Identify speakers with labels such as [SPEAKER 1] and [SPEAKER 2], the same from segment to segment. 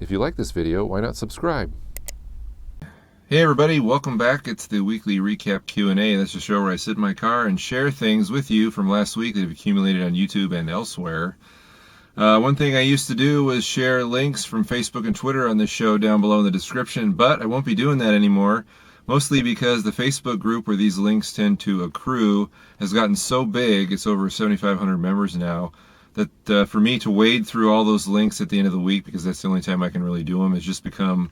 [SPEAKER 1] If you like this video, why not subscribe?
[SPEAKER 2] Hey everybody, welcome back. It's the weekly recap Q&A. That's a show where I sit in my car and share things with you from last week that have accumulated on YouTube and elsewhere. One thing I used to do was share links from Facebook and Twitter on this show down below in the description, but I won't be doing that anymore, mostly because the Facebook group where these links tend to accrue has gotten so big, it's over 7,500 members now, that for me to wade through all those links at the end of the week, because that's the only time I can really do them, has just become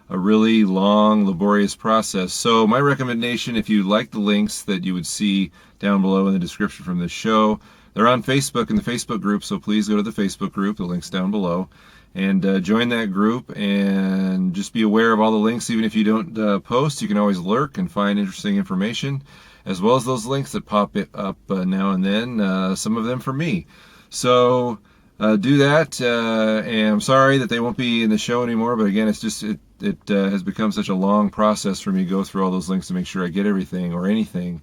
[SPEAKER 2] a really long, laborious process. So my recommendation, if you like the links that you would see down below in the description from this show, they're on Facebook in the Facebook group, so please go to the Facebook group, the link's down below, and join that group, and just be aware of all the links. Even if you don't post, you can always lurk and find interesting information, as well as those links that pop up now and then, some of them for me. So do that, and I'm sorry that they won't be in the show anymore, but again, it's just it has become such a long process for me to go through all those links to make sure I get everything or anything,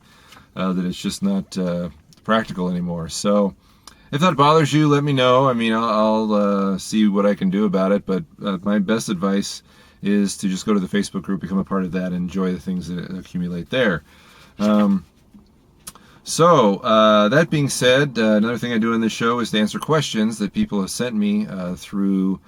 [SPEAKER 2] that it's just not practical anymore. So if that bothers you, let me know. I mean, I'll see what I can do about it, but my best advice is to just go to the Facebook group, become a part of that, and enjoy the things that accumulate there. So that being said, another thing I do on this show is to answer questions that people have sent me through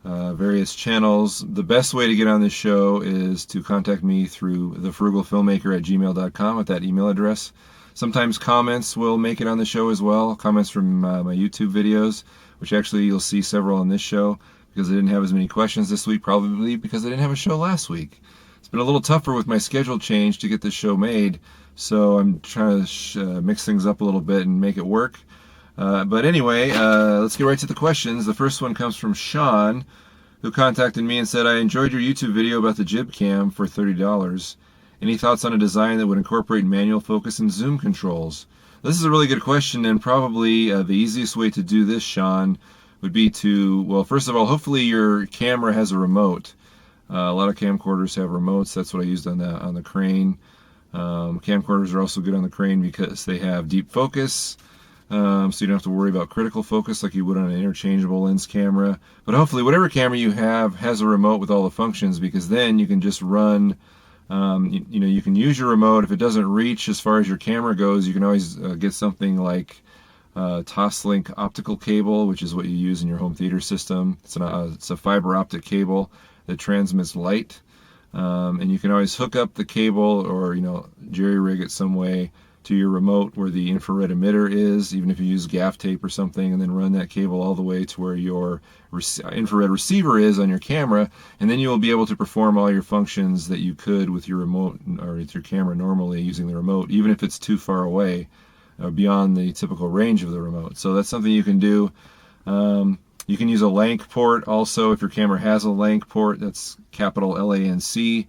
[SPEAKER 2] various channels. The best way to get on this show is to contact me through thefrugalfilmmaker@gmail.com at that email address. Sometimes comments will make it on the show as well, comments from my YouTube videos, which actually you'll see several on this show, because I didn't have as many questions this week, probably because I didn't have a show last week. It's been a little tougher with my schedule change to get this show made, so I'm trying to mix things up a little bit and make it work. But anyway, let's get right to the questions. The first one comes from Sean, who contacted me and said, I enjoyed your YouTube video about the jib cam for $30. Any thoughts on a design that would incorporate manual focus and zoom controls? This is a really good question, and probably the easiest way to do this, Sean, would be to, well, first of all, hopefully your camera has a remote. A lot of camcorders have remotes. That's what I used on the crane. Camcorders are also good on the crane because they have deep focus, so you don't have to worry about critical focus like you would on an interchangeable lens camera. But hopefully whatever camera you have has a remote with all the functions, because then you can just run, you can use your remote. If it doesn't reach as far as your camera goes, you can always get something like Toslink optical cable, which is what you use in your home theater system. It's a fiber optic cable that transmits light, and you can always hook up the cable, or jerry rig it some way to your remote where the infrared emitter is, even if you use gaff tape or something, and then run that cable all the way to where your infrared receiver is on your camera, and then you will be able to perform all your functions that you could with your remote or with your camera normally using the remote, even if it's too far away, beyond the typical range of the remote. So that's something you can do. You can use a LANC port also if your camera has a LANC port. That's capital LANC,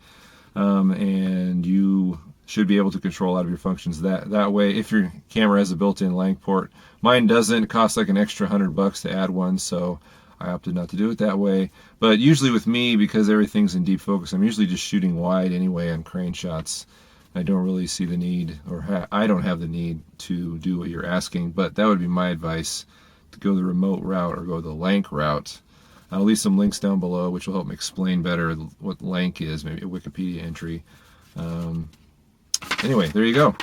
[SPEAKER 2] and you should be able to control a lot of your functions that way if your camera has a built-in LANC port. Mine doesn't. It costs like an extra $100 to add one, so I opted not to do it that way. But usually with me, because everything's in deep focus, I'm usually just shooting wide anyway on crane shots. I don't really see the need, or I don't have the need to do what you're asking, but that would be my advice, to go the remote route or go the LANC route. I'll leave some links down below which will help me explain better what LANC is, maybe a Wikipedia entry. Anyway, there you go.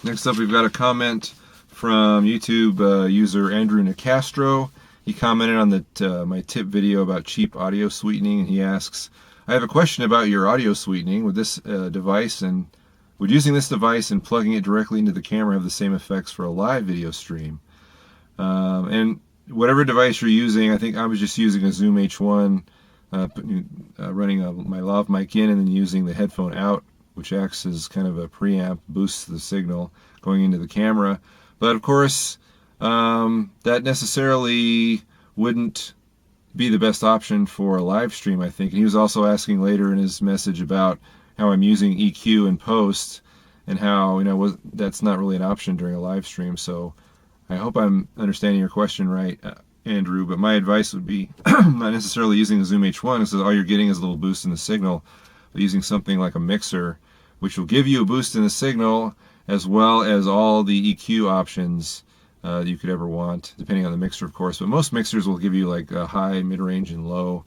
[SPEAKER 2] Next up, we've got a comment from YouTube user Andrew Nicastro. He commented on my tip video about cheap audio sweetening, and he asks, I have a question about your audio sweetening. With this device, and would using this device and plugging it directly into the camera have the same effects for a live video stream? And whatever device you're using, I think I was just using a Zoom H1, running my lav mic in and then using the headphone out, which acts as kind of a preamp, boosts the signal going into the camera. But of course, that necessarily wouldn't be the best option for a live stream, I think. And he was also asking later in his message about how I'm using EQ in post, and how that's not really an option during a live stream. So I hope I'm understanding your question right, Andrew, but my advice would be not necessarily using the Zoom H1, because all you're getting is a little boost in the signal, but using something like a mixer, which will give you a boost in the signal, as well as all the EQ options you could ever want, depending on the mixer, of course. But most mixers will give you like a high, mid-range, and low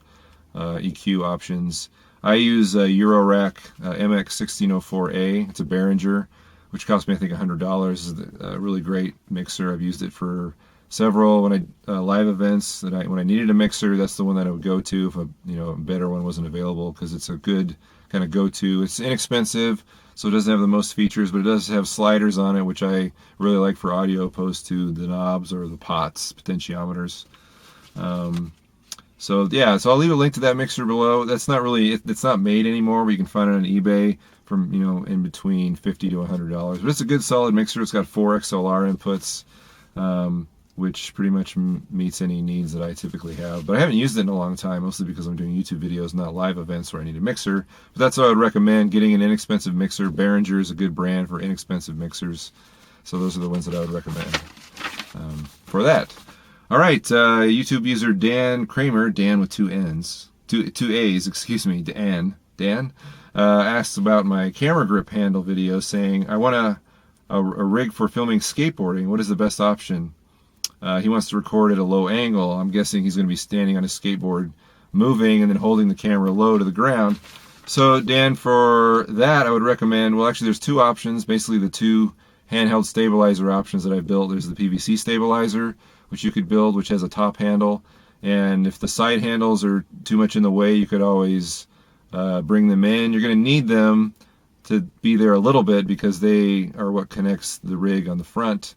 [SPEAKER 2] EQ options. I use Eurorack MX1604A. It's a Behringer, which cost me I think $100. It's a really great mixer. I've used it for several live events when I needed a mixer. That's the one that I would go to if a better one wasn't available, because it's a good kind of go-to. It's inexpensive, so it doesn't have the most features, but it does have sliders on it, which I really like for audio, opposed to the knobs or the pots, potentiometers. So yeah, so I'll leave a link to that mixer below. That's not really, it's not made anymore, but you can find it on eBay from, in between $50 to $100. But it's a good solid mixer. It's got 4 XLR inputs, which pretty much meets any needs that I typically have. But I haven't used it in a long time, mostly because I'm doing YouTube videos, not live events where I need a mixer. But that's what I would recommend, getting an inexpensive mixer. Behringer is a good brand for inexpensive mixers. So those are the ones that I would recommend for that. All right, YouTube user Dan Kramer, Dan with 2 N's, two A's, excuse me, Dan asks about my camera grip handle video, saying, I want a rig for filming skateboarding. What is the best option? He wants to record at a low angle. I'm guessing he's going to be standing on a skateboard, moving, and then holding the camera low to the ground. So Dan, for that, I would recommend, well, actually there's 2 options, basically the 2 handheld stabilizer options that I've built. There's the PVC stabilizer, which you could build, which has a top handle, and if the side handles are too much in the way, you could always bring them in. You're going to need them to be there a little bit because they are what connects the rig on the front.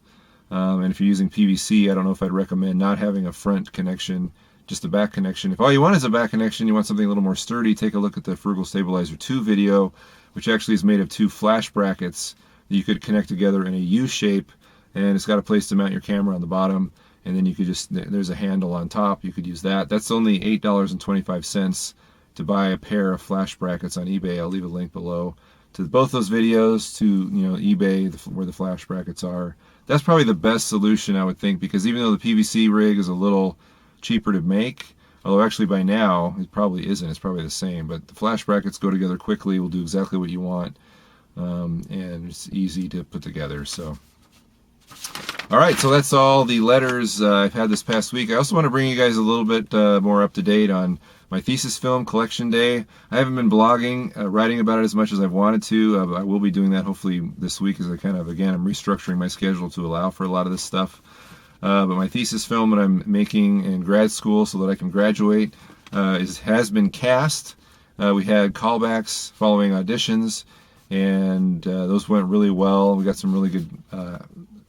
[SPEAKER 2] And if you're using PVC, I don't know if I'd recommend not having a front connection, just a back connection. If all you want is a back connection, you want something a little more sturdy, take a look at the Frugal Stabilizer 2 video, which actually is made of 2 flash brackets that you could connect together in a U shape, and it's got a place to mount your camera on the bottom. And then you could there's a handle on top, you could use that. That's only $8.25 to buy a pair of flash brackets on eBay. I'll leave a link below to both those videos, to eBay, where the flash brackets are. That's probably the best solution, I would think, because even though the PVC rig is a little cheaper to make, although actually by now it probably isn't, it's probably the same, but the flash brackets go together quickly, will do exactly what you want, and it's easy to put together. So alright, so that's all the letters I've had this past week. I also want to bring you guys a little bit more up to date on my thesis film collection day. I haven't been blogging, writing about it as much as I've wanted to. I will be doing that hopefully this week, as I I'm restructuring my schedule to allow for a lot of this stuff. But my thesis film that I'm making in grad school so that I can graduate has been cast. We had callbacks following auditions, and those went really well. We got some really good,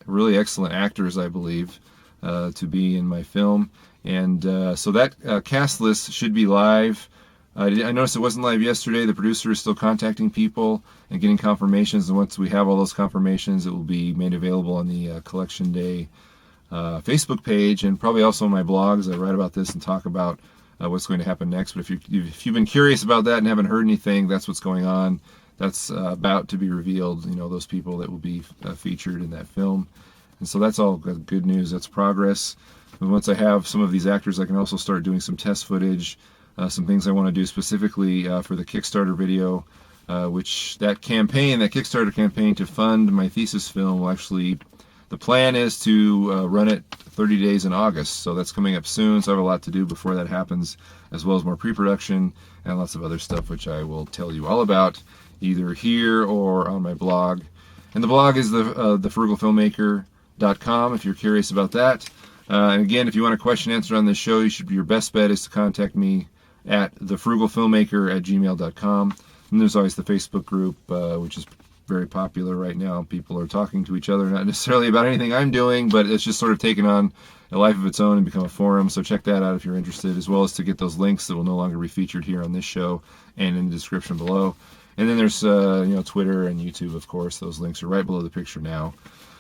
[SPEAKER 2] really excellent actors, I believe, to be in my film. And so that cast list should be live. I noticed it wasn't live yesterday. The producer is still contacting people and getting confirmations, and once we have all those confirmations, it will be made available on the Collection Day Facebook page, and probably also on my blogs. I write about this and talk about what's going to happen next. But if you've been curious about that and haven't heard anything, that's what's going on. That's about to be revealed, those people that will be featured in that film. And so that's all good news. That's progress. And once I have some of these actors, I can also start doing some test footage, some things I want to do specifically for the Kickstarter video, which that Kickstarter campaign to fund my thesis film will actually, the plan is to run it 30 days in August. So that's coming up soon. So I have a lot to do before that happens, as well as more pre-production and lots of other stuff, which I will tell you all about either here or on my blog. And the blog is the frugalfilmmaker.com if you're curious about that. And again, if you want a question answered on this show, your best bet is to contact me at thefrugalfilmmaker@gmail.com. And there's always the Facebook group, which is very popular right now. People are talking to each other, not necessarily about anything I'm doing, but it's just sort of taken on a life of its own and become a forum. So check that out if you're interested, as well as to get those links that will no longer be featured here on this show and in the description below. And then there's Twitter and YouTube, of course. Those links are right below the picture now.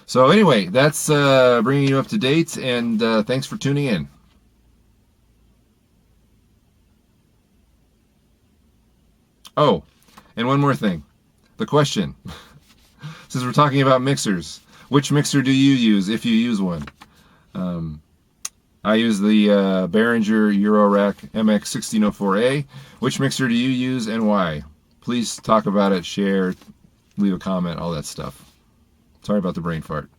[SPEAKER 2] So anyway, that's bringing you up to date, and thanks for tuning in. Oh, and one more thing. The question. Since we're talking about mixers, which mixer do you use, if you use one? I use the Behringer Eurorack MX1604A. Which mixer do you use and why? Please talk about it, share, leave a comment, all that stuff. Sorry about the brain fart.